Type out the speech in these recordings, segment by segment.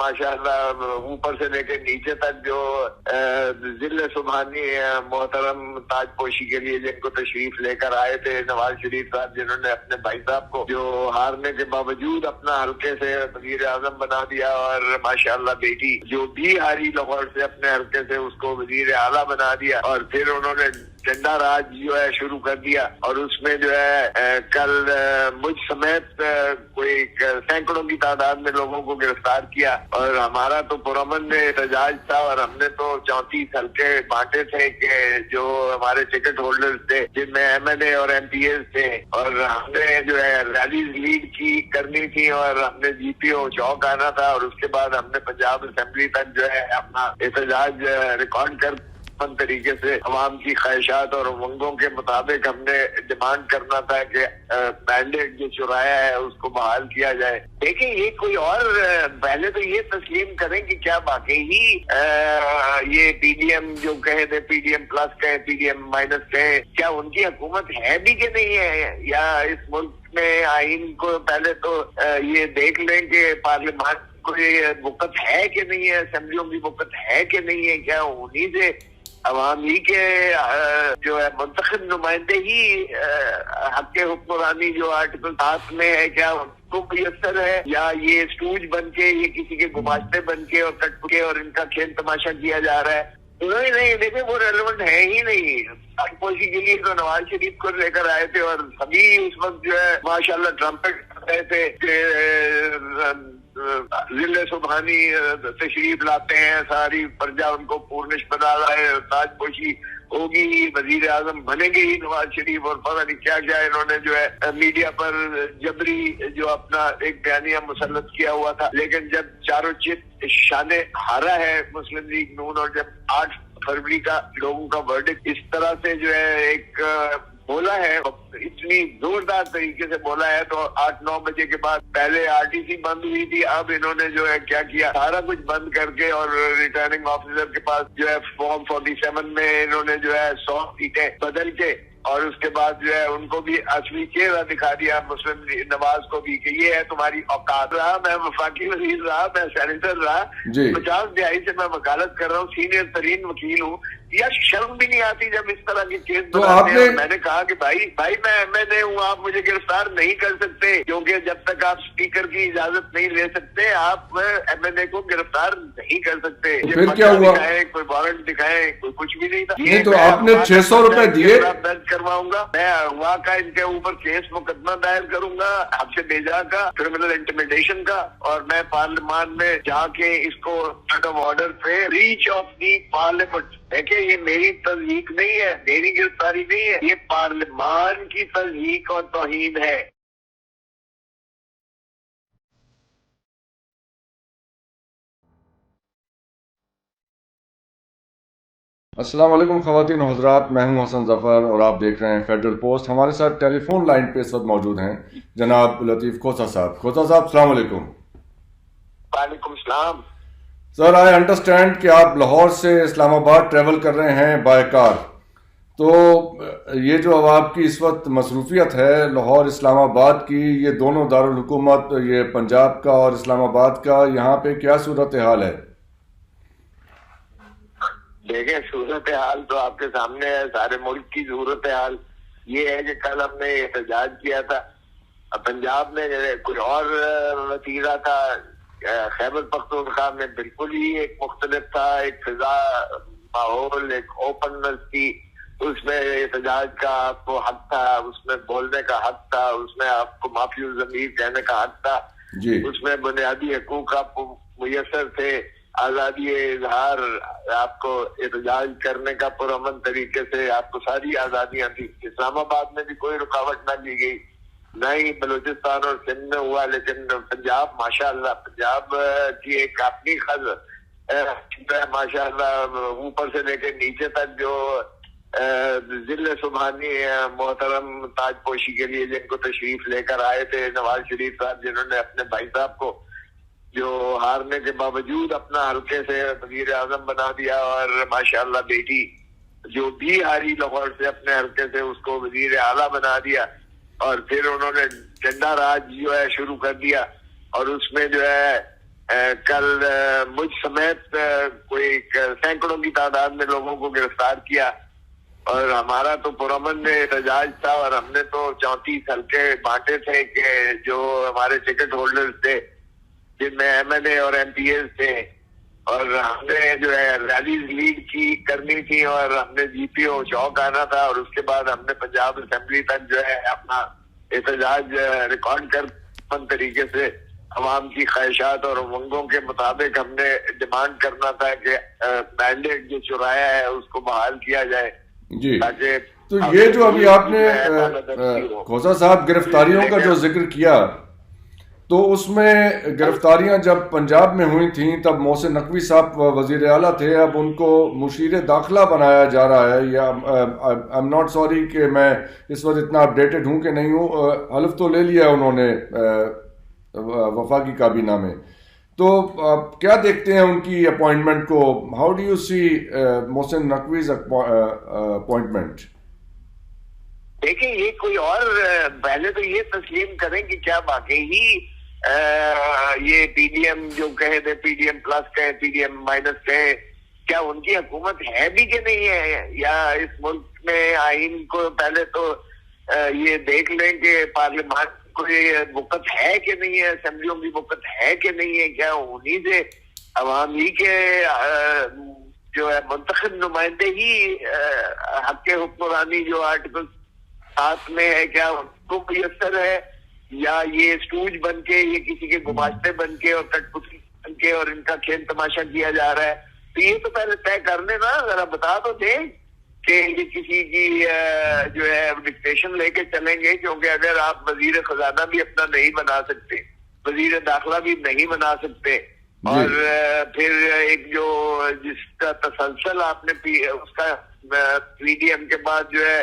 ماشاءاللہ اوپر سے لے کے نیچے تک جو ذل سبحانی محترم تاج پوشی کے لیے جن کو تشریف لے کر آئے تھے نواز شریف صاحب، جنہوں نے اپنے بھائی صاحب کو جو ہارنے کے باوجود اپنا حلقے سے وزیر اعظم بنا دیا، اور ماشاءاللہ بیٹی جو بھی ہاری لاہور سے اپنے حلقے سے اس کو وزیر اعلیٰ بنا دیا، اور پھر انہوں نے جھنڈا راج جو ہے شروع کر دیا، اور اس میں جو ہے کل مجھ سمیت کوئی سینکڑوں کی تعداد میں لوگوں کو گرفتار کیا، اور ہمارا تو پرامن میں احتجاج تھا، اور ہم نے تو 34 حلقے بانٹے تھے کہ جو ہمارے ٹکٹ ہولڈرز تھے جن میں ایم این اے اور ایم پی ایز تھے، اور ہم نے جو ہے ریلیز لیڈ کی کرنی تھی، اور ہم نے جی پی او چوک آنا تھا، اور اس کے بعد ہم نے پنجاب اسمبلی تک جو ہے اپنا احتجاج ریکارڈ کر طریقے سے عوام کی خواہشات اور امنگوں کے مطابق ہم نے ڈیمانڈ کرنا تھا کہ مینڈیٹ جو چرایا ہے اس کو بحال کیا جائے۔ دیکھیں یہ کوئی اور پہلے تو یہ تسلیم کریں کہ کیا واقعی یہ پی ڈی ایم جو کہے تھے پی ڈی ایم پلس کہیں پی ڈی ایم مائنس کہیں، کیا ان کی حکومت ہے بھی کہ نہیں ہے، یا اس ملک میں آئین کو پہلے تو یہ دیکھ لیں کہ پارلیمان کوئی وقت ہے کہ نہیں ہے، اسمبلیوں کی وقت ہے کہ نہیں ہے، کیا انہیں سے عوام ہی کے جو ہے منتخب نمائندے ہی حق حکمرانی جو آرٹیکل 7 میں ہے کیا ان کو میسر ہے، یا یہ سٹوج بن کے یہ کسی کے گماشتے بن کے اور کٹ کے اور ان کا کھیل تماشا کیا جا رہا ہے؟ نہیں دیکھیں وہ ریلیونٹ ہے ہی نہیں۔ تاج پوشی کے لیے تو نواز شریف کو لے کر آئے تھے، اور سبھی اس وقت جو ہے ماشاءاللہ ٹرمپٹ کر رہے تھے کہ ذل سبحانی تشریف لاتے ہیں، ساری پرجا ان کو پورنش بنا رہا ہے، تاج پوشی ہوگی، وزیر اعظم بنے گے ہی نواز شریف، اور پتہ نہیں کیا کیا انہوں نے جو ہے میڈیا پر جبری جو اپنا ایک بیانیہ مسلط کیا ہوا تھا۔ لیکن جب چاروں چت شانے ہارا ہے مسلم لیگ نون، اور جب 8 فروری کا لوگوں کا ورڈکٹ اس طرح سے جو ہے ایک بولا ہے، اتنی زوردار طریقے سے بولا ہے، تو 8-9 بجے کے بعد پہلے آر ٹی سی بند ہوئی تھی، اب انہوں نے جو ہے کیا کیا سارا کچھ بند کر کے، اور ریٹرننگ آفیسر کے پاس جو ہے فارم 47 میں انہوں نے جو ہے 100 سیٹیں بدل کے، اور اس کے بعد جو ہے ان کو بھی اصلی چہرہ دکھا دیا مسلم نواز کو بھی کہ یہ ہے تمہاری اوقات۔ رہا میں وفاقی وزیر رہا، میں سینیٹر رہا، 50 دہائی سے میں وکالت کر رہا ہوں، سینئر ترین وکیل ہوں، یا شرم بھی نہیں آتی جب اس طرح کی کیس بناتے ہیں؟ میں نے کہا کہ بھائی میں ایم این اے ہوں، آپ مجھے گرفتار نہیں کر سکتے، کیونکہ جب تک آپ اسپیکر کی اجازت نہیں لے سکتے آپ ایم این اے کو گرفتار نہیں کر سکتے۔ پھر کیا ہوا؟ کوئی وارنٹ دکھائے، کوئی کچھ بھی نہیں تھا۔ نہیں تو آپ نے 600 روپے دیے؟ درج کرواؤں گا میں، اغوا کا ان کے اوپر کیس مقدمہ دائر کروں گا، آپ سے بھیجا کا کرمنل انٹیمیڈیشن کا، اور میں پارلیمان میں جا کے اس کو آرڈر پہ ریچ آف دی پارلیمنٹ، دیکھیں یہ میری تصدیق نہیں ہے، میری گرفتاری نہیں ہے، یہ پارلیمان کی تصدیق اور توہین ہے۔ السلام علیکم خواتین و حضرات، میں ہوں حسن ظفر اور آپ دیکھ رہے ہیں فیڈرل پوسٹ۔ ہمارے ساتھ ٹیلی فون لائن پہ اس وقت موجود ہیں جناب لطیف کھوسہ صاحب۔ کھوسہ صاحب السلام علیکم۔ وعلیکم السلام۔ سر آئی انڈرسٹینڈ کہ آپ لاہور سے اسلام آباد ٹریول کر رہے ہیں بائی کار، تو یہ جو اب آپ کی اس وقت مصروفیت ہے لاہور اسلام آباد کی، یہ دونوں دارالحکومت یہ پنجاب کا اور اسلام آباد کا، یہاں پہ کیا صورتحال ہے؟ دیکھیں صورتحال تو آپ کے سامنے ہے، سارے ملک کی صورتحال یہ ہے کہ کل ہم نے احتجاج کیا تھا، پنجاب میں کوئی اور وتیرہ تھا، خیبر پختونخوا میں بالکل ہی ایک مختلف تھا، ایک فضا ماحول ایک اوپننس تھی، اس میں احتجاج کا آپ کو حق تھا، اس میں بولنے کا حق تھا، اس میں آپ کو معافی الضمیر کہنے کا حق تھا، اس میں بنیادی حقوق آپ کو میسر تھے، آزادی اظہار، آپ کو احتجاج کرنے کا پرامن طریقے سے آپ کو ساری آزادیاں تھی۔ اسلام آباد میں بھی کوئی رکاوٹ نہ کی گئی، نہ ہی بلوچستان اور سندھ میں ہوا، لیکن پنجاب ماشاءاللہ پنجاب کی ایک اپنی خز ماشاءاللہ اوپر سے لے کے نیچے تک جو ذل سبحانی محترم تاج پوشی کے لیے جن کو تشریف لے کر آئے تھے نواز شریف صاحب، جنہوں نے اپنے بھائی صاحب کو جو ہارنے کے باوجود اپنا حلقے سے وزیر اعظم بنا دیا، اور ماشاءاللہ بیٹی جو بھی ہاری لاہور سے اپنے حلقے سے اس کو وزیر اعلیٰ بنا دیا، اور پھر انہوں نے جھنڈا راج جو ہے شروع کر دیا، اور اس میں جو ہے کل مجھ سمیت کوئی سینکڑوں کی تعداد میں لوگوں کو گرفتار کیا، اور ہمارا تو پرامن میں احتجاج تھا، اور ہم نے تو 34 حلقے بانٹے تھے کہ جو ہمارے ٹکٹ ہولڈرز تھے جن میں ایم این اے اور ایم پی ایز تھے، اور ہم نے جو ہے ریلیز لیڈ کرنی تھی، اور ہم نے جی پی او چوک آنا تھا، اور اس کے بعد ہم نے پنجاب اسمبلی تک جو ہے اپنا احتجاج ریکارڈ کر طریقے سے عوام کی خواہشات اور امنگوں کے مطابق ہم نے ڈیمانڈ کرنا تھا کہ مینڈیٹ جو چرایا ہے اس کو بحال کیا جائے جی۔ تاکہ تو یہ جو ابھی آپ نے کھوسہ صاحب گرفتاریوں کا جو ذکر کیا، تو اس میں گرفتاریاں جب پنجاب میں ہوئی تھیں تب محسن نقوی صاحب وزیر اعلیٰ تھے، اب ان کو مشیر داخلہ بنایا جا رہا ہے، یا ایم ناٹ سوری کہ میں اس وقت اتنا اپڈیٹڈ ہوں کہ نہیں ہوں، حلف تو لے لیا انہوں نے وفاقی کابینہ میں، تو آپ کیا دیکھتے ہیں ان کی اپوائنٹمنٹ کو؟ How do you see Mohsin Naqvi's appointment? دیکھیں، یہ کوئی اور پہلے تو یہ تسلیم کریں کہ کیا واقعی ہی یہ پی ڈی ایم جو کہے تھے، پی ڈی ایم پلس کہیں، پی ڈی ایم مائنس کہیں، کیا ان کی حکومت ہے بھی کہ نہیں ہے؟ یا اس ملک میں آئین کو پہلے تو یہ دیکھ لیں کہ پارلیمان کوئی وقت ہے کہ نہیں ہے، اسمبلیوں کی وقت ہے کہ نہیں ہے، کیا انہی سے عوام ہی کے جو ہے منتخب نمائندے ہی حق حکمرانی جو آرٹیکل 7 میں ہے کیا ان کو میسر ہے، یا یہ اسٹوج بن کے، یہ کسی کے گماشتے بن کے اور کٹ پتلی بن کے اور ان کا کھیل تماشا کیا جا رہا ہے؟ تو یہ تو پہلے طے کر لیں نا، ذرا بتا تو دیں کہ یہ کسی کی جو ہے ڈکٹیشن لے کے چلیں گے، کیونکہ اگر آپ وزیر خزانہ بھی اپنا نہیں بنا سکتے، وزیر داخلہ بھی نہیں بنا سکتے، اور پھر ایک جو جس کا تسلسل آپ نے اس کا پی ڈی ایم کے بعد جو ہے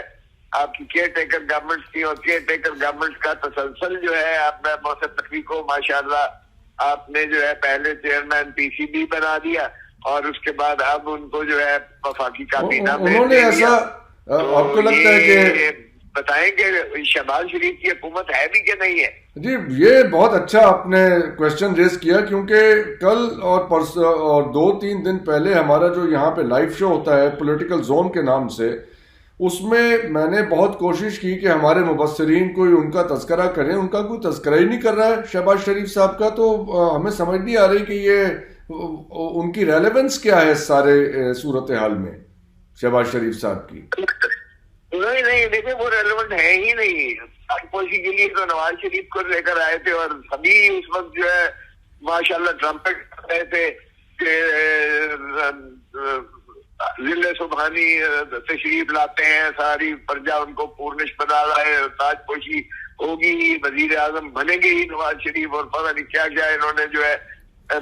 آپ کی کیئر ٹیکر گورنمنٹ تھی، اور کیئر ٹیکر گورنمنٹ کا تسلسل جو ہے آپ نے محسن نقوی کو ماشاءاللہ آپ نے جو ہے پہلے چیئرمین پی سی بی بنا دیا، اور اس کے بعد اب ان کو جو ہے وفاقی کابینہ میں انہوں نے ایسا، آپ کو لگتا ہے کہ بتائیں کہ شہباز شریف کی حکومت ہے بھی کہ نہیں ہے؟ جی، یہ بہت اچھا آپ نے کوشچن ریز کیا، کیونکہ کل اور پرسوں اور 2-3 دن پہلے ہمارا جو یہاں پہ لائیو شو ہوتا ہے پولیٹیکل زون کے نام سے، اس میں نے بہت کوشش کی کہ ہمارے مبصرین کوئی ان کا تذکرہ کریں، ان کا کوئی تذکرہ ہی نہیں کر رہا ہے شہباز شریف صاحب کا، تو ہمیں سمجھ نہیں آ رہی کہ یہ ان کی ریلیونس کیا ہے سارے صورتحال میں شہباز شریف صاحب کی۔ نہیں دیکھیں، وہ ریلیونٹ ہے ہی نہیں۔ پوشی کے لیے تو نواز شریف کو لے کر آئے تھے، اور سبھی اس وقت جو ہے ماشاءاللہ ٹرمپٹ کر رہے تھے کہ ضلع سبحانی تشریف لاتے ہیں، ساری پرجا ان کو پورنش بنا رہا ہے، تاج پوشی ہوگی، وزیر اعظم بنے گے ہی نواز شریف، اور پتہ نہیں کیا کیا انہوں نے جو ہے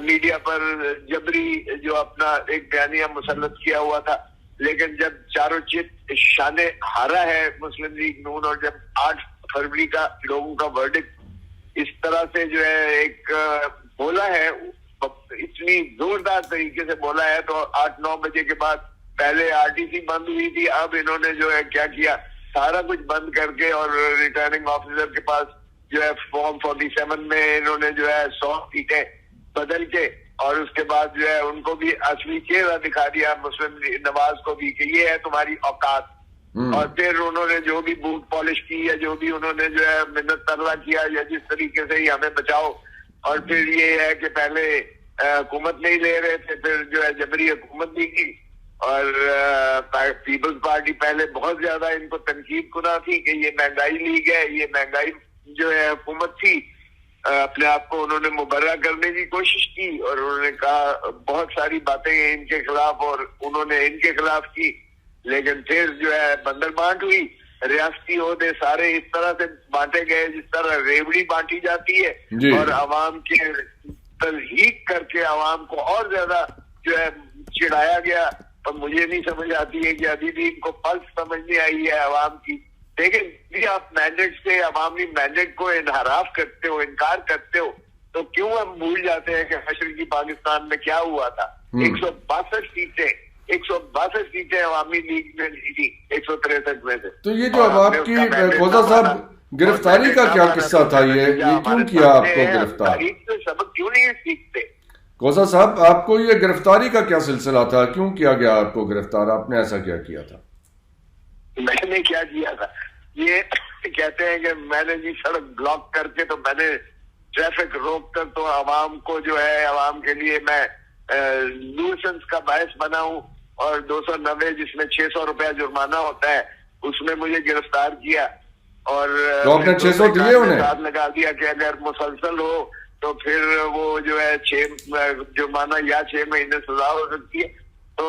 میڈیا پر جبری جو اپنا ایک بیانیہ مسلط کیا ہوا تھا۔ لیکن جب چاروں چت شانے ہارا ہے مسلم لیگ نون، اور جب 8 فروری کا لوگوں کا ورڈکٹ اس طرح سے جو ہے ایک بولا ہے، اتنی زوردار طریقے سے بولا ہے، تو 8-9 بجے کے بعد پہلے آر ٹی سی بند ہوئی تھی، اب انہوں نے جو ہے کیا کیا، سارا کچھ بند کر کے، اور ریٹرننگ آفیسر کے پاس جو ہے فارم 47 میں انہوں نے جو ہے 100 سیٹیں بدل کے، اور اس کے بعد جو ہے ان کو بھی اصلی چہرہ دکھا دیا مسلم نواز کو بھی کہ یہ ہے تمہاری اوقات، اور پھر انہوں نے جو بھی بوٹ پالش کی، یا جو بھی انہوں نے جو ہے منت ترلا کیا، یا جس طریقے سے ہی ہمیں بچاؤ، اور پھر یہ ہے کہ پہلے حکومت نہیں لے رہے تھے، پھر جو ہے جبری حکومت دی کی، اور پیپلز پارٹی پہلے بہت زیادہ ان کو تنقید کنا تھی کہ یہ مہنگائی لیگ ہے، یہ مہنگائی جو ہے حکومت تھی، اپنے آپ کو انہوں نے مبرہ کرنے کی کوشش کی، اور انہوں نے کہا بہت ساری باتیں ان کے خلاف، اور انہوں نے ان کے خلاف کی، لیکن پھر جو ہے بندر بانٹ ہوئی، ریاستی عہدے سارے اس طرح سے بانٹے گئے جس طرح ریوڑی بانٹی جاتی ہے، اور عوام کے تلحیق کر کے عوام کو اور زیادہ جو ہے چڑھایا گیا، اور مجھے نہیں سمجھ آتی ہے کہ ابھی بھی ان کو پلس سمجھ نہیں آئی ہے عوام کی۔ لیکن بھی آپ مینڈیٹ سے، عوامی مینڈیٹ کو انحراف کرتے ہو، انکار کرتے ہو، تو کیوں ہم بھول جاتے ہیں کہ مشرقی پاکستان میں کیا ہوا تھا؟ 162 سیٹیں عوامی لیگ میں لی تھی 163 میں سے۔ تو یہ جو اب آپ کی کھوسہ صاحب گرفتاری کا کیا قصہ تھا؟ یہ کیوں کیا آپ کو گرفتار؟ تاریخ سے سبق کیوں نہیں سیکھتے؟ کوثر صاحب، آپ کو یہ گرفتاری کا کیا سلسلہ تھا؟ کیوں کیا گیا آپ کو گرفتار؟ آپ نے ایسا کیا کیا تھا؟ میں نے کیا کیا تھا؟ یہ کہتے ہیں کہ میں نے جی سڑک بلاک کر کے، تو میں نے ٹریفک روک کر تو عوام کو جو ہے، عوام کے لیے میں نیوسنس کا باعث بنا ہوں، اور 290 جس میں 600 روپیہ جرمانہ ہوتا ہے اس میں مجھے گرفتار کیا، اور تو آپ نے 600 دیے انہیں؟ ساتھ لگا دیا کہ اگر مسلسل ہو تو پھر وہ جو ہے 6 جرمانہ یا 6 مہینے سزا ہو سکتی ہے۔ تو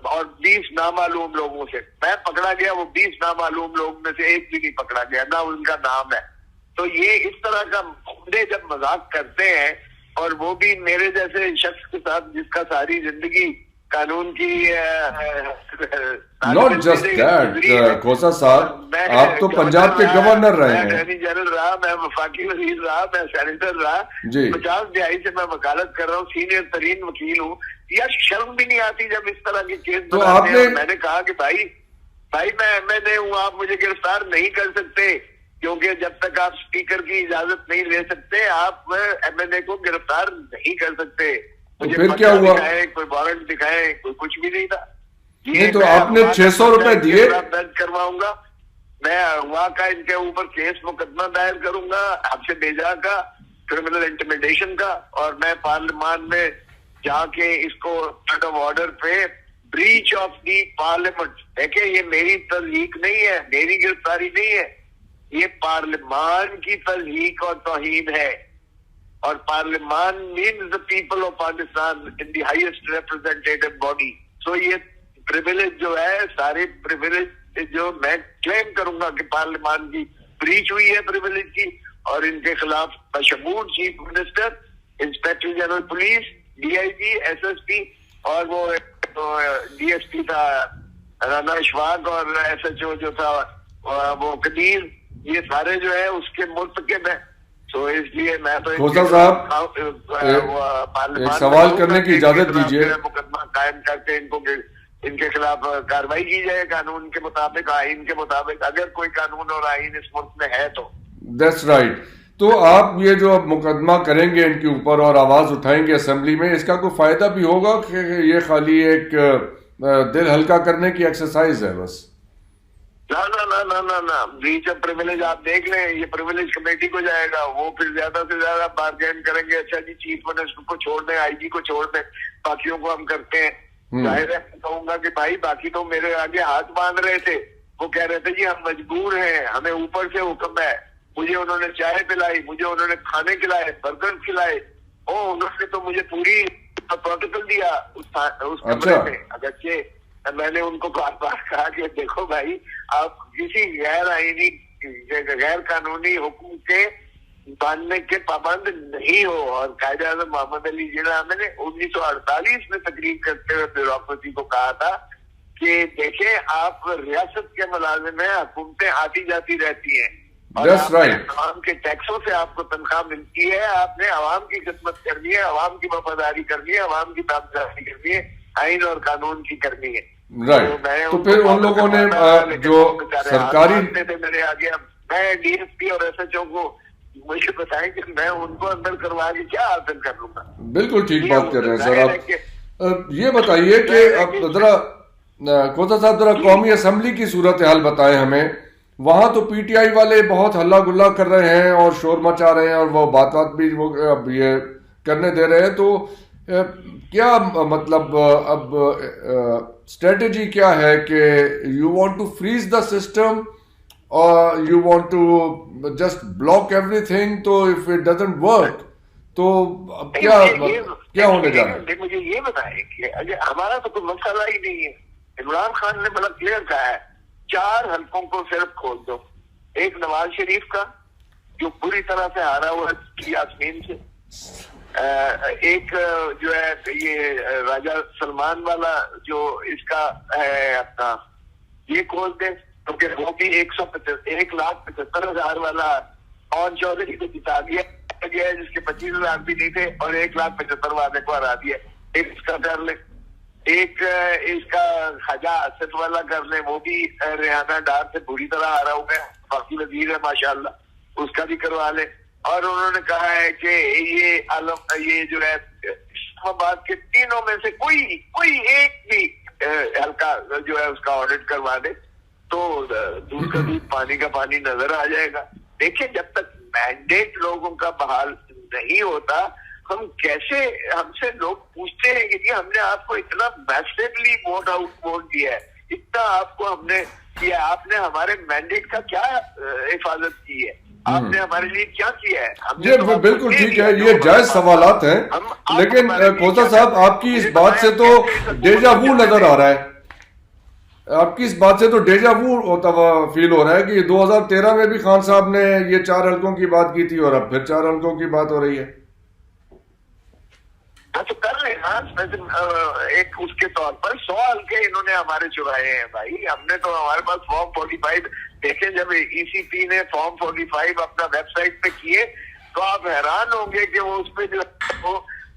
اور 20 نامعلوم لوگوں سے میں پکڑا گیا، وہ 20 نامعلوم لوگوں میں سے ایک بھی نہیں پکڑا گیا، نہ ان کا نام ہے۔ تو یہ اس طرح کا بندے جب مذاق کرتے ہیں، اور وہ بھی میرے جیسے شخص کے ساتھ جس کا ساری زندگی قانون کی ناٹ جسٹ دیٹ کوثر صاحب، آپ تو پنجاب کے گورنر رہے ہیں، میں اٹارنی جنرل رہا، میں وفاقی وزیر رہا، میں سینیٹر رہا، 50 دہائی سے میں وکالت کر رہا ہوں، سینئر ترین وکیل ہوں۔ یا شرم بھی نہیں آتی جب اس طرح کے کیس بناتے ہیں؟ میں نے کہا کہ بھائی میں ایم این اے ہوں، آپ مجھے گرفتار نہیں کر سکتے، کیونکہ جب تک آپ اسپیکر کی اجازت نہیں لے سکتے آپ ایم این اے کو گرفتار نہیں کر سکتے۔ پھر کیا ہوا؟ کوئی وارنٹ دکھائے، کوئی کچھ بھی نہیں تھا۔ نہیں تو آپ نے 600 روپے دیے؟ درج کرواؤں گا میں، وہاں کا ان کے اوپر کیس مقدمہ دائر کروں گا، آپ سے بھیجا کا کرمنل انٹیمیڈیشن کا، اور میں پارلیمان میں جا کے اس کو آرڈر آف آرڈر پہ بریچ آف دی پارلیمنٹ، دیکھیں یہ میری تضحیق نہیں ہے، میری گرفتاری نہیں ہے، یہ پارلیمان کی تضحیق اور توہین ہے، اور پارلیمان means the people of Pakistan in the highest representative body. So یہ پریویلیج جو ہے، سارے پریویلیج جو میں کلیم کروں گا کہ پارلیمان کی بریچ ہوئی ہے پریویلیج کی، اور ان کے خلاف بشمول chief minister, inspector general police, D I G, S S P, اور وہ ڈی ایس پی تھا رانا اشفاق، اور ایس ایچ او جو تھا وہ قدیر، یہ سارے جو ہے اس کے مرتکب ہیں۔ تو اس لیے میں تو کوثر صاحب ایک سوال کرنے کی اجازت دیجیے، مقدمہ قائم کر کے ان کے خلاف کاروائی کی جائے قانون کے مطابق، آئین کے مطابق، اگر کوئی قانون اور آئین اس ملک میں ہے تو۔ That's right. تو آپ یہ جو اب مقدمہ کریں گے ان کے اوپر اور آواز اٹھائیں گے اسمبلی میں، اس کا کوئی فائدہ بھی ہوگا کہ یہ خالی ایک دل ہلکا کرنے کی ایکسرسائز ہے بس؟ نہ بریچ آف پریویلیج آپ دیکھ لیں، یہ پریویلیج کمیٹی کو جائے گا، وہ پھر زیادہ سے زیادہ بارگین کریں گے، اچھا جی چیف منسٹر کو چھوڑ دیں، آئی جی کو چھوڑ دیں، باقیوں کو ہم کرتے ہیں۔ ظاہر ہے کہوں گا کہ بھائی باقی تو میرے آگے ہاتھ باندھ رہے تھے، وہ کہہ رہے تھے جی ہم مجبور ہیں، ہمیں اوپر سے حکم ہے، مجھے انہوں نے چائے پلائی، مجھے انہوں نے کھانے کھلائے، برگر کھلائے، انہوں نے تو مجھے پوری پروٹوکول دیا اس کمرے میں۔ اگرچہ میں نے ان کو بار بار کہا کہ دیکھو بھائی آپ کسی غیر آئینی غیر قانونی حکم کے ماننے کے پابند نہیں ہو، اور قائد اعظم محمد علی جناح نے 1948 میں تقریر کرتے ہوئے بیوروکریسی کو کہا تھا کہ دیکھیں آپ ریاست کے ملازم ہیں، حکومتیں آتی جاتی رہتی ہیں، اور عوام کے ٹیکسوں سے آپ کو تنخواہ ملتی ہے، آپ نے عوام کی خدمت کرنی ہے، عوام کی وفاداری کرنی ہے، عوام کی تابعداری کرنی ہے، آئین اور قانون کی کرنی ہے۔ تو پھر ان لوگوں نے جو سرکاری میرے آگے، میں ڈی ایس پی اور ایس ایچ او کو مجھے بتائیں کہ میں ان کو اندر کروا کے کیا حاصل کر لوں گا؟ بالکل ٹھیک بات کر رہے ہیں سر آپ۔ یہ بتائیے کہ اب ذرا کوثر صاحب ذرا قومی اسمبلی کی صورتحال بتائیں ہمیں۔ وہاں تو پی ٹی آئی والے بہت ہلہ گلا کر رہے ہیں اور شور مچا رہے ہیں، اور وہ بات بھی وہ یہ کرنے دے رہے ہیں، تو کیا مطلب اب اسٹریٹجی کیا ہے کہ you want to freeze the system اور you want to just block everything? تو اف اٹ ڈزنٹ ورک تو اب کیا ہونے جا رہا ہے؟ مجھے یہ بتائیں کہ ہمارا تو کوئی مسئلہ ہی نہیں ہے۔ عمران خان نے بڑا کلیئر کہا ہے 4 حلقوں کو صرف کھول دو، ایک نواز شریف کا جو پوری طرح سے ہارا ہوا ہے یاسمین سے، ایک جو ہے یہ راجہ سلمان والا جو اس کا ہے اپنا، یہ کھول دیں کیونکہ وہ بھی 1,75,000 والا اون چودھری کو جتا دیا گیا ہے، جس کے 25,000 بھی نہیں تھے، اور 1,75,000 والے کو ہرا دیا۔ ایک اس کا کر لیں، ایک اس کا خواجہ اسد والا کر لیں، وہ بھی ریحانہ ڈار سے بری طرح ہارا ہوا ہے، باقی وزیر ہے ماشاءاللہ، اس کا بھی کروا لیں۔ اور انہوں نے کہا ہے کہ یہ جو ہے اسلام آباد کے تینوں میں سے کوئی ایک بھی حلقہ جو ہے اس کا آڈٹ کروا دے تو دودھ کا دودھ پانی کا پانی نظر آ جائے گا. دیکھیں جب تک مینڈیٹ لوگوں کا بحال نہیں ہوتا ہم سے لوگ پوچھتے ہیں کہ ہم نے آپ کو اتنا میسیولی ووٹ آؤٹ ووٹ دیا ہے, اتنا آپ کو ہم نے کیا, آپ نے ہمارے مینڈیٹ کا کیا حفاظت کی ہے, آپ نے ہمارے لیے کیا کیا ہے. یہ بالکل ٹھیک ہے, یہ جائز سوالات ہیں, لیکن کھوسا صاحب آپ کی اس بات سے تو ڈیجا وو نظر آ رہا ہے, آپ کی اس بات سے تو ڈیجا وو ہوتا ہوا فیل ہو رہا ہے کہ 2013 میں بھی خان صاحب نے یہ 4 حلقوں کی بات کی تھی اور اب پھر 4 حلقوں کی بات ہو رہی ہے. ہاں تو کر رہے ہیں ایک اس کے طور پر 100 حلقے انہوں نے ہمارے چرائے ہیں بھائی. ہم نے تو ہمارے پاس فارم 45 دیکھیں, جب ای سی پی نے فارم 45 اپنا ویب سائٹ پہ کیے تو آپ حیران ہوں گے کہ وہ اس پہ جو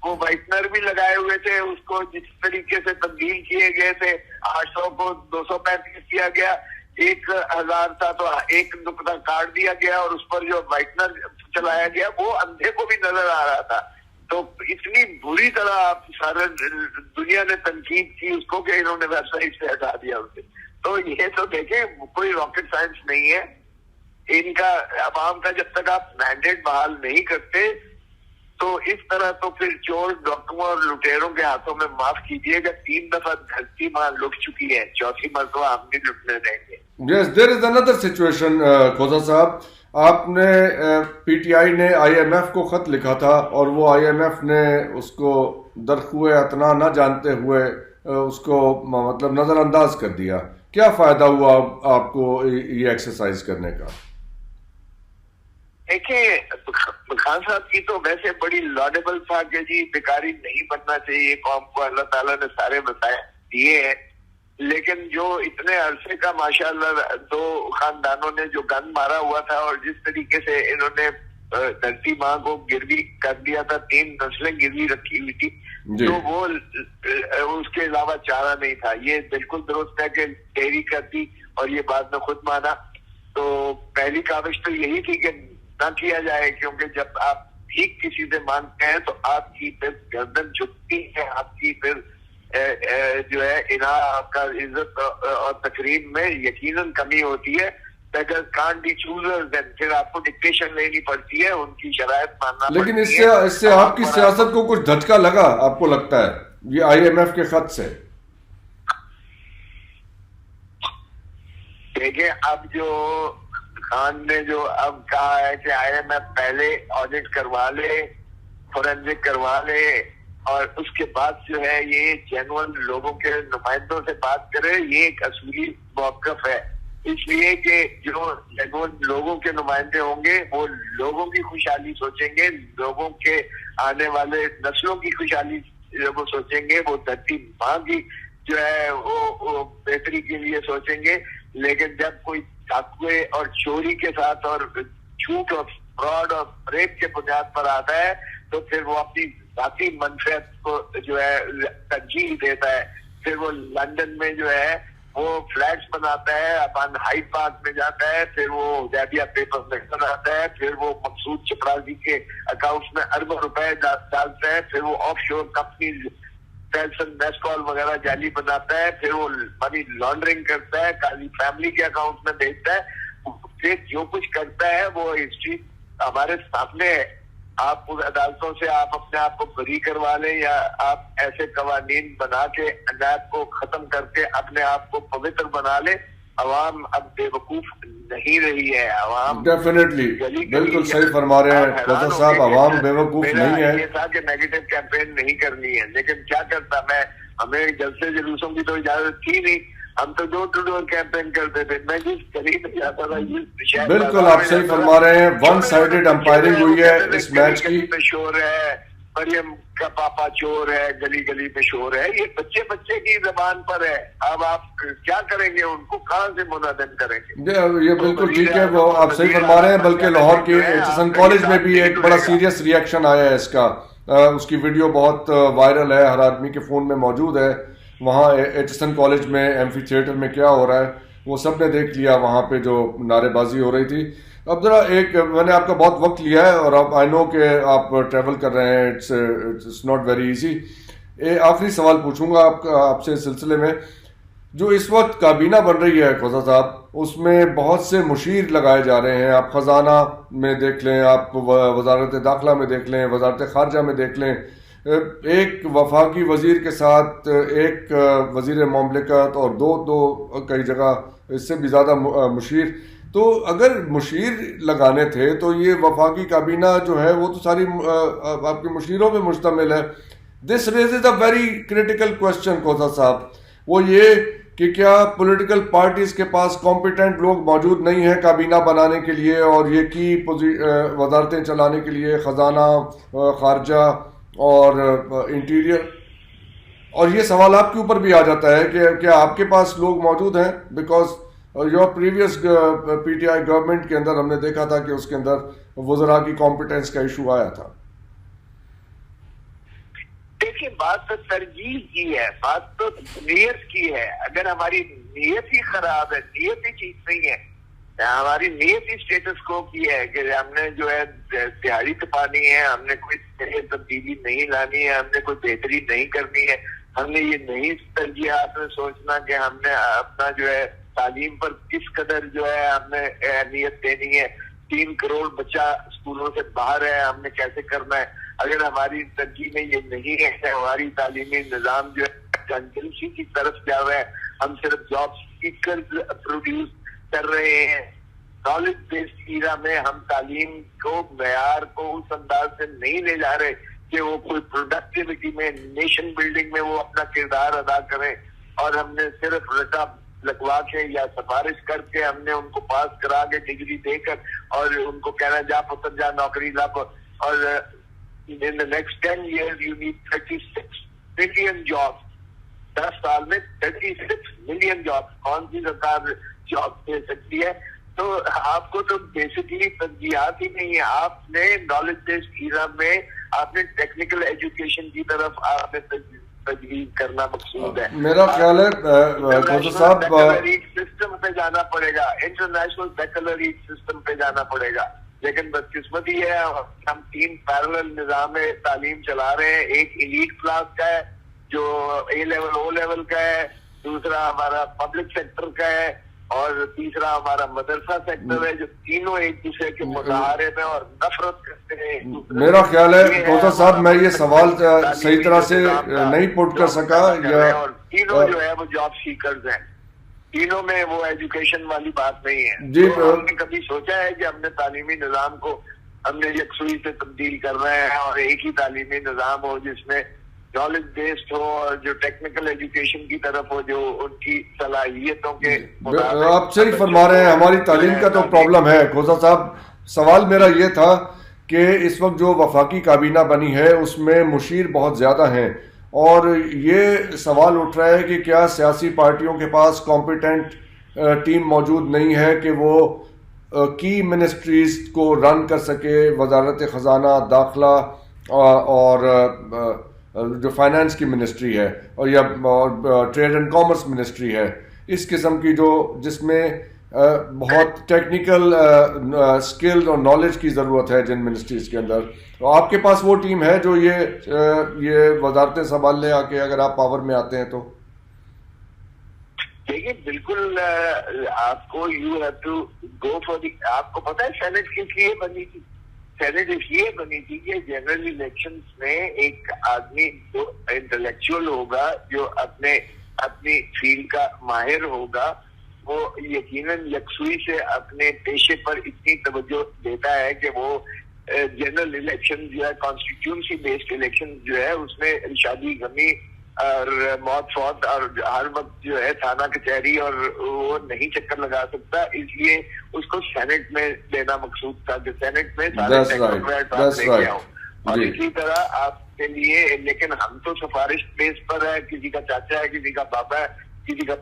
وہ وائٹنر بھی لگائے ہوئے تھے, اس کو جس طریقے سے تبدیل کیے گئے تھے, 800 کو 235 کیا گیا, 1000 تھا تو ایک نقطہ کاٹ دیا گیا اور اس پر جو وائٹنر چلایا گیا وہ اندھے کو بھی نظر آ رہا تھا. تو اتنی بری طرح سارے دنیا نے تنقید کی اس کو کہ انہوں نے ویب سائٹ سے ہٹا دیا اسے. تو یہ تو دیکھیں کوئی راکٹ سائنس نہیں ہے ان کا. عوام کا جب تک آپ مینڈیٹ بحال نہیں کرتے تو اس طرح تو پھر چور ڈاکوؤں اور لٹیروں کے ہاتھوں میں, معاف کیجیے گا, 3 دفعہ دھرتی ماں لٹ چکی ہے, 4تھی مرتبہ ہم نہیں لٹنے دیں گے. Yes, there is another situation, کھوسا صاحب. آپ نے پی ٹی آئی نے آئی ایم ایف کو خط لکھا تھا اور وہ آئی ایم ایف نے اس کو درخوئے اطنا نہ جانتے ہوئے اس کو مطلب نظر انداز کر دیا. کیا فائدہ ہوا آپ کو یہ ایکسرسائز کرنے کا؟ دیکھیں خان صاحب کی تو ویسے بڑی لاڈیبل تھا کہ جی بیکاری نہیں بننا چاہیے قوم کو, اللہ تعالیٰ نے سارے مسائل دیے ہیں, لیکن جو اتنے عرصے کا ماشاءاللہ 2 خاندانوں نے جو گند مارا ہوا تھا اور جس طریقے سے انہوں نے دھرتی ماں کو گروی کر دیا تھا, 3 نسلیں گروی رکھی ہوئی تھی, تو وہ اس کے علاوہ چارہ نہیں تھا. یہ بالکل درست ہے کہ دیری کر دی اور یہ بعد میں خود مانا. تو پہلی کاوش تو یہی تھی کہ نہ کیا جائے, کیونکہ جب آپ ٹھیک کسی سے مانگتے ہیں تو آپ کی پھر گردن جھکتی ہے, آپ کی پھر جو ہے آپ کا عزت اور تقریب میں یقیناً کمی ہوتی ہے. اگر کانٹ بی چوزر دین پھر آپ کو ڈکٹیشن لینی پڑتی ہے, ان کی شرائط ماننا پڑتی ہے. لیکن اس سے آپ کی سیاست کو کچھ دھچکا لگا آپ کو لگتا ہے یہ آئی ایم ایف کے خط سے؟ دیکھیں اب جو خان نے جو اب کہا ہے کہ آئی ایم ایف پہلے آڈٹ کروا لے, فورینزک کروا لے, اور اس کے بعد جو ہے یہ جینوئن لوگوں کے نمائندوں سے بات کرے, یہ ایک اصولی موقف ہے. اس لیے کہ جو جینوئن لوگوں کے نمائندے ہوں گے وہ لوگوں کی خوشحالی سوچیں گے, لوگوں کے آنے والے نسلوں کی خوشحالی وہ سوچیں گے, وہ دھرتی ماں کی جو ہے وہ بہتری کے لیے سوچیں گے. لیکن جب کوئی ڈاکوے اور چوری کے ساتھ اور جھوٹ اور فراڈ اور ریپ کے بنیاد پر آتا ہے تو پھر وہ اپنی ذاتی منفعت کو جو ہے ترجیح دیتا ہے. پھر وہ لندن میں جو ہے وہ فلیٹس بناتا ہے, اپن ہائیڈ پارک میں جاتا ہے, پھر وہ حدیبیہ پیپر میں بناتا ہے, پھر وہ مقصود چپراسی کے اکاؤنٹس میں اربوں روپے ڈالتا ہے, پھر وہ آف شور کمپنیز ٹیلسن نیسکال وغیرہ جعلی بناتا ہے, پھر وہ منی لانڈرنگ کرتا ہے, کالی فیملی کے اکاؤنٹ میں بھیجتا ہے. پھر جو کچھ کرتا ہے وہ ہسٹری ہمارے سامنے ہے. آپ عدالتوں سے آپ اپنے آپ کو بری کروا لیں یا آپ ایسے قوانین بنا کے نیب کو ختم کر کے اپنے آپ کو پوتر بنا لیں, عوام اب بے وقوف نہیں رہی ہے. عوام ڈیفینیٹلی بالکل صحیح فرما رہے ہیں کھوسا صاحب, عوام بے وقوف نہیں ہے. یہ تھا کہ نیگیٹو کیمپین نہیں کرنی ہے, لیکن کیا کرتا میں, ہمیں جلسے جلوسوں کی تو اجازت تھی نہیں, ہم تو ڈور ٹو ڈور کیمپین کرتے تھے. میں جس گلی میں جاتا تھا بالکل آپ صحیح فرما رہے ہیں, ون سائیڈڈ امپائرنگ ہوئی ہے اس میچ کی. شور ہے, مریم کا پاپا چور ہے, گلی گلی میں شور ہے, یہ بچے بچے کی زبان پر ہے. اب آپ کیا کریں گے, ان کو کہاں سے منعدم کریں گے؟ یہ بالکل ٹھیک ہے, وہ آپ صحیح فرما رہے ہیں. بلکہ لاہور کے ایچ کالج میں بھی ایک بڑا سیریس ریئیکشن آیا ہے اس کا, اس کی ویڈیو بہت وائرل ہے, ہر آدمی کے فون میں موجود ہے. وہاں ایچ کالج میں ایمفی تھیٹر میں کیا ہو رہا ہے وہ سب نے دیکھ لیا, وہاں پہ جو نعرے بازی ہو رہی تھی. اب ذرا ایک میں نے آپ کا بہت وقت لیا ہے اور اب آئی نو کہ آپ ٹریول کر رہے ہیں, اٹس ناٹ ویری ایزی. آخری سوال پوچھوں گا آپ سے اس سلسلے میں. جو اس وقت کابینہ بن رہی ہے کھوسا صاحب, اس میں بہت سے مشیر لگائے جا رہے ہیں. آپ خزانہ میں دیکھ لیں, آپ وزارت داخلہ میں دیکھ لیں, وزارت خارجہ میں دیکھ لیں, ایک وفاقی وزیر کے ساتھ ایک وزیر مملکت اور دو کئی جگہ اس سے بھی زیادہ مشیر. تو اگر مشیر لگانے تھے تو یہ وفاقی کابینہ جو ہے وہ تو ساری آپ کے مشیروں پہ مشتمل ہے. This raises a very critical question Khosa صاحب, وہ یہ کہ کیا پولیٹیکل پارٹیز کے پاس کمپیٹنٹ لوگ موجود نہیں ہیں کابینہ بنانے کے لیے اور یہ کی وزارتیں چلانے کے لیے, خزانہ, خارجہ اور انٹیریئر. اور یہ سوال آپ کے اوپر بھی آ جاتا ہے کہ کیا آپ کے پاس لوگ موجود ہیں, because your previous P T I government کے اندر ہم نے دیکھا تھا کہ اس کے اندر وزراء کی کمپیٹنس کا ایشو آیا تھا. دیکھیے بات تو ترجیح کی ہے, بات تو نیت کی ہے. اگر ہماری نیت ہی خراب ہے, نیت ہی ٹھیک نہیں ہے, ہماری نیت ہی اسٹیٹس کو کی ہے کہ ہم نے جو ہے دہاڑی تپانی ہے, ہم نے کوئی تبدیلی نہیں لانی ہے, ہم نے کوئی بہتری نہیں کرنی ہے, ہم نے یہ نہیں ترجیحات میں سوچنا کہ ہم نے اپنا جو ہے تعلیم پر کس قدر جو ہے ہم نے اہمیت دینی ہے. 3 کروڑ بچہ اسکولوں سے باہر ہے, ہم نے کیسے کرنا ہے. اگر ہماری ترجیح میں یہ نہیں ہے کہ ہماری تعلیمی نظام جو ہے کنجنسی کی طرف جا رہا ہے, ہم صرف جاب سیکرز پروڈیوس کر رہے ہیں. نالج بیسڈ ایرا میں ہم تعلیم کو معیار کو اس انداز سے نہیں لے جا رہے کہ وہ کوئی پروڈکٹیوٹی میں, نیشن بلڈنگ میں وہ اپنا کردار ادا کریں, اور ہم نے صرف رٹا لگوا کے یا سفارش کر کے ہم نے ان کو پاس کرا کے ڈگری دے کر اور ان کو کہنا جا پتر جا نوکری لگ, اور in the next 10 years you need 36 million jobs. 10 سال میں 36 million jobs. کون سی سرکار جاب دے سکتی ہے؟ تو آپ کو تو بیسکلی ترجیحات ہی نہیں ہے. آپ نے نالج بیسڈ ایرا میں آپ نے ٹیکنیکل ایجوکیشن کی طرف آپ نے تجویز کرنا مقصود ہے. میرا خیال ہے صاحب سسٹم پہ جانا پڑے گا, انٹرنیشنل بیکلریٹ سسٹم پہ جانا پڑے گا. لیکن بدقسمتی ہے ہم 3 پیرلل نظام تعلیم چلا رہے ہیں. ایک ایلیٹ کلاس کا ہے جو اے لیول او لیول کا ہے, دوسرا ہمارا پبلک سیکٹر کا ہے, اور تیسرا ہمارا مدرسہ سیکٹر ہے, جو تینوں ایک دوسرے کے مظاہرے میں اور نفرت کرتے ہیں. میرا خیال ہے کوثر صاحب میں یہ سوال صحیح طرح سے نہیں پٹ کر سکا, اور تینوں جو ہے وہ جاب سیکرز ہیں. تینوں میں وہ ایجوکیشن والی بات نہیں ہے. جی, ہم نے کبھی سوچا ہے کہ ہم نے تعلیمی نظام کو ہم نے یکسوئی سے تبدیل کرنا ہے اور ایک ہی تعلیمی نظام ہو جس میں نالج بیسڈ ہو اور جو ٹیکنیکل ایجوکیشن کی طرف ہو, جو ان کی صلاحیتوں کے آپ صحیح فرما رہے ہیں. ہماری تعلیم کا تو پرابلم ہے کوثر صاحب. سوال میرا یہ تھا کہ اس وقت جو وفاقی کابینہ بنی ہے اس میں مشیر بہت زیادہ ہیں, اور یہ سوال اٹھ رہا ہے کہ کیا سیاسی پارٹیوں کے پاس کمپیٹنٹ ٹیم موجود نہیں ہے کہ وہ کی منسٹریز کو رن کر سکے. وزارت خزانہ, داخلہ اور جو فائنانس کی منسٹری ہے, اور یا ٹریڈ اینڈ کامرس منسٹری ہے, اس قسم کی جس میں بہت ٹیکنیکل اسکل اور نالج کی ضرورت ہے جن منسٹریز کے اندر. تو آپ کے پاس وہ ٹیم ہے جو یہ وزارتیں سنبھال لے آ کے, اگر آپ پاور میں آتے ہیں تو؟ دیکھیے بالکل آپ کو you have to go for the. آپ کو پتا ہے سینٹ کس لیے بنی تھی؟ سینٹ اس لیے بنی تھی کہ جنرل الیکشنز میں ایک آدمی جو انٹلیکچوئل ہوگا, جو اپنی فیلڈ کا ماہر ہوگا, وہ یقیناً یکسوئی سے اپنے پیشے پر اتنی توجہ دیتا ہے کہ وہ جنرل الیکشن جو ہے کانسٹیٹیوئنسی بیسڈ الیکشن جو ہے اس میں شادی غمی اور موت فوت اور ہر وقت جو ہے تھانہ کچہری اور وہ نہیں چکر لگا سکتا. اس لیے اس کو سینٹ میں لینا مقصود تھا کہ سینٹ میں سارے ٹیکنوکریٹ لے کے آؤ. اور اسی طرح آپ کے لیے, لیکن ہم تو سفارش بیس پر ہے, کسی کا چاچا ہے, کسی کا بابا ہے, کسی کا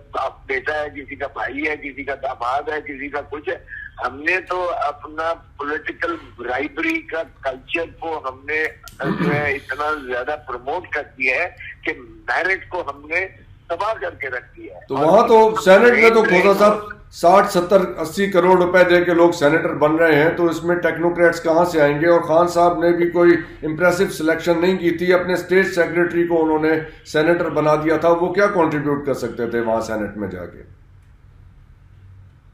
بیٹا ہے, کسی کا بھائی ہے, کسی کا داماد ہے, کسی کا کچھ ہے. ہم نے تو اپنا پولیٹیکل برائبری کا کلچر کو ہم نے جو ہے اتنا زیادہ پروموٹ کر دیا ہے کہ میرٹ کو ہم نے تباہ کر کے رکھ دیا ہے. تو وہاں تو سینٹ میں تو کھوسا صاحب 60-70-80 کروڑ روپے دے کے لوگ سینیٹر بن رہے ہیں، تو اس میں ٹیکنوکریٹس کہاں سے آئیں گے؟ اور خان صاحب نے بھی کوئی امپریسو سلیکشن نہیں کی تھی، اپنے اسٹیٹ سیکرٹری کو انہوں نے سینیٹر بنا دیا تھا، وہ کیا کنٹریبیوٹ کر سکتے تھے وہاں سینٹ میں جا کے؟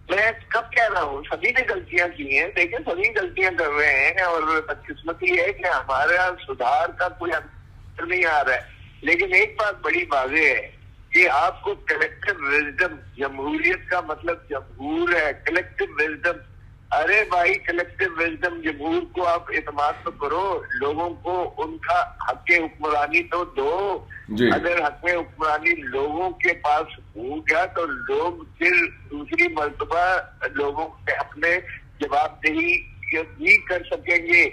میں کب کہہ رہا ہوں سبھی نے غلطیاں کی ہیں، دیکھیں سبھی غلطیاں کر رہے ہیں، اور بدقسمتی ہے کہ ہمارا سدھار کا کوئی اثر نہیں آ رہا ہے۔ لیکن ایک بات بڑی واضح ہے کہ آپ کو کلیکٹو وزڈم، جمہوریت کا مطلب جمہور ہے، کلیکٹو وزڈم، ارے بھائی کلیکٹو وزڈم، جمہور کو آپ اعتماد تو کرو، لوگوں کو ان کا حق حکمرانی تو دو۔ اگر حق حکمرانی لوگوں کے پاس ہو گیا تو لوگ پھر دوسری مرتبہ لوگوں سے اپنے جواب دہی بھی کر سکیں گے۔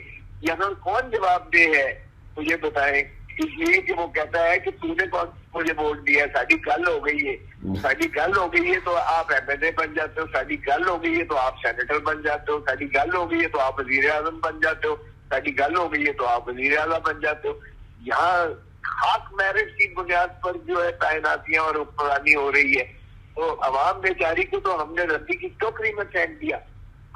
یہاں کون جواب دہ ہے مجھے بتائیں؟ اس لیے کہ وہ کہتا ہے کہ تو نے کون مجھے ووٹ دیا، ساری گل ہو گئی ہے، ساری گل ہو گئی ہے تو آپ ایم ایل اے بن جاتے ہو، ساری گل ہو گئی ہے تو آپ سینیٹر بن جاتے ہو، ساری گل ہو گئی ہے تو آپ وزیر اعظم بن جاتے ہو، ساری گل ہو گئی ہے تو آپ وزیر اعلیٰ بن جاتے ہو۔ یہاں خاک میرٹ کی بنیاد پر جو ہے تعیناتیاں اور حکمرانی ہو رہی ہے، تو عوام بیچاری کو تو ہم نے ردی کی ٹوکری میں پھینک دیا۔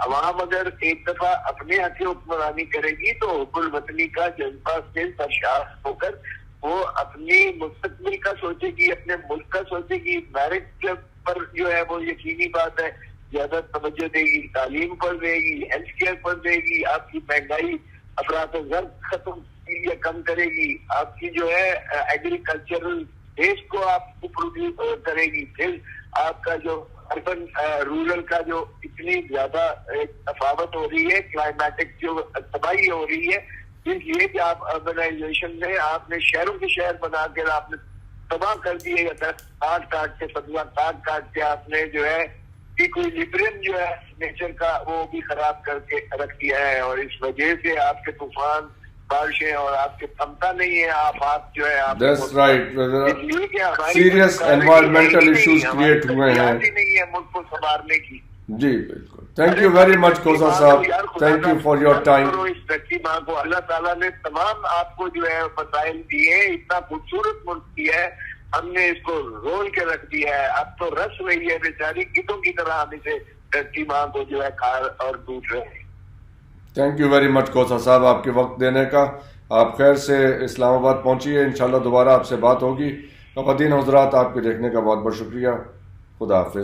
عوام اگر ایک دفعہ اپنے حق حکمرانی کرے گی تو حب الوطنی کا جذبہ سے سرشار ہو کر وہ اپنی مستقبل کا سوچے گی، اپنے ملک کا سوچے گی، میرٹ پر جو ہے وہ یقینی بات ہے زیادہ توجہ دے گی، تعلیم پر دے گی، ہیلتھ کیئر پر دے گی، آپ کی مہنگائی افراط زر ختم یا کم کرے گی، آپ کی جو ہے ایگریکلچرل بیس کو آپ کو پروڈیوس کرے گی، پھر آپ کا جو اربن رورل کا جو اتنی زیادہ تفاوت ہو رہی ہے، کلائمیٹک جو تباہی ہو رہی ہے، اس لیے کہ آپ اربنائزیشن میں آپ نے شہروں کے شہر بنا کے آپ نے تباہ کر دیے، کاٹ کے فضلہ کاٹ کے آپ نے جو ہے کہ کوئی لبرم جو ہے نیچر کا وہ بھی خراب کر کے رکھ دیا ہے، اور اس وجہ سے آپ کے طوفان بارشیں اور آپ کے تھمتا نہیں ہے، آپ جو ہے آپ سیریس انوائرمنٹل ایشوز کریٹ ہوئے ہیں نہیں ہے ملک کو سنوارنے کی۔ جی بالکل، thank you very much Khosa صاحب، thank you for your time. اس دھرتی ماں کو اللہ تعالیٰ نے تمام آپ کو جو ہے مسائل دیے، اتنا خوبصورت ملک دیا ہے، ہم نے اس کو رول کے رکھ دیا ہے، اب تو رس رہی ہے بیچاری گدوں کی طرح ہم اسے دھرتی ماں کو جو ہے کھا اور ڈوٹ رہے ہیں۔ Thank you very much Khosa صاحب آپ کے وقت دینے کا، آپ خیر سے اسلام آباد پہنچیے، انشاءاللہ دوبارہ آپ سے بات ہوگی۔ خواتین حضرات آپ کے دیکھنے کا بہت بہت شکریہ، خدا حافظ۔